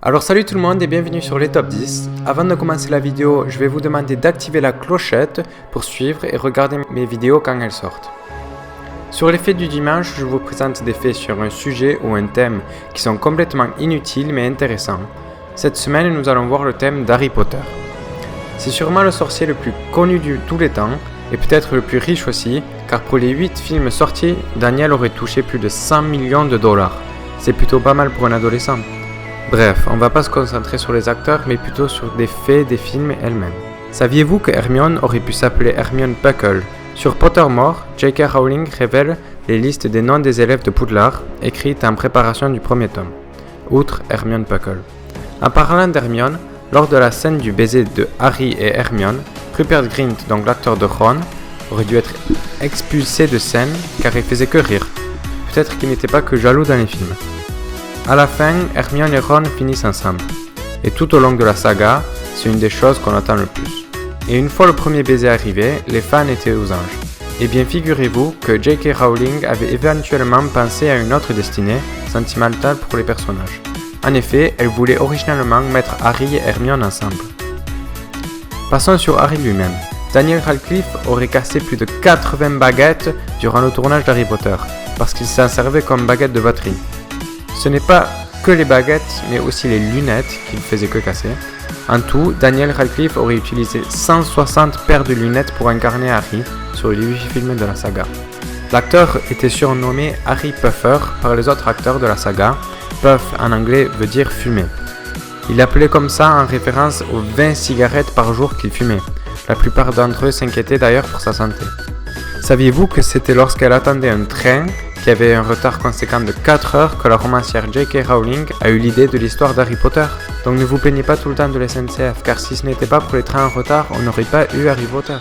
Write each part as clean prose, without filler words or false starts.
Alors salut tout le monde et bienvenue sur les top 10. Avant de commencer la vidéo, je vais vous demander d'activer la clochette pour suivre et regarder mes vidéos quand elles sortent. Sur les faits du dimanche, je vous présente des faits sur un sujet ou un thème qui sont complètement inutiles mais intéressants. Cette semaine, nous allons voir le thème d'Harry Potter. C'est sûrement le sorcier le plus connu de tous les temps et peut-être le plus riche aussi, car pour les 8 films sortis, Daniel aurait touché plus de 100 millions de dollars. C'est plutôt pas mal pour un adolescent. Bref, on va pas se concentrer sur les acteurs, mais plutôt sur des faits des films elles-mêmes. Saviez-vous que Hermione aurait pu s'appeler Hermione Puckle? Sur Pottermore, J.K. Rowling révèle les listes des noms des élèves de Poudlard, écrites en préparation du premier tome, outre Hermione Puckle. En parlant d'Hermione, lors de la scène du baiser de Harry et Hermione, Rupert Grint, donc l'acteur de Ron, aurait dû être expulsé de scène car il faisait que rire. Peut-être qu'il n'était pas que jaloux dans les films. À la fin, Hermione et Ron finissent ensemble. Et tout au long de la saga, c'est une des choses qu'on attend le plus. Et une fois le premier baiser arrivé, les fans étaient aux anges. Et bien figurez-vous que J.K. Rowling avait éventuellement pensé à une autre destinée, sentimentale pour les personnages. En effet, elle voulait originalement mettre Harry et Hermione ensemble. Passons sur Harry lui-même. Daniel Radcliffe aurait cassé plus de 80 baguettes durant le tournage d'Harry Potter, parce qu'il s'en servait comme baguette de batterie. Ce n'est pas que les baguettes, mais aussi les lunettes qu'il faisait que casser. En tout, Daniel Radcliffe aurait utilisé 160 paires de lunettes pour incarner Harry sur les 8 films de la saga. L'acteur était surnommé Harry Puffer par les autres acteurs de la saga. Puff en anglais veut dire fumer. Il l'appelait comme ça en référence aux 20 cigarettes par jour qu'il fumait. La plupart d'entre eux s'inquiétaient d'ailleurs pour sa santé. Saviez-vous que c'était lorsqu'elle attendait un train qui avait un retard conséquent de 4 heures que la romancière J.K. Rowling a eu l'idée de l'histoire d'Harry Potter? Donc ne vous plaignez pas tout le temps de la SNCF, car si ce n'était pas pour les trains en retard, on n'aurait pas eu Harry Potter.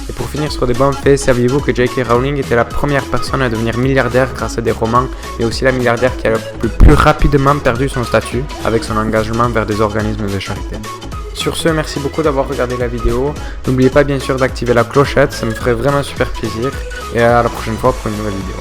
Et pour finir sur des bons faits, saviez-vous que J.K. Rowling était la première personne à devenir milliardaire grâce à des romans, mais aussi la milliardaire qui a le plus rapidement perdu son statut avec son engagement vers des organismes de charité. Sur ce, merci beaucoup d'avoir regardé la vidéo. N'oubliez pas bien sûr d'activer la clochette, ça me ferait vraiment super plaisir. Et à la prochaine fois pour une nouvelle vidéo.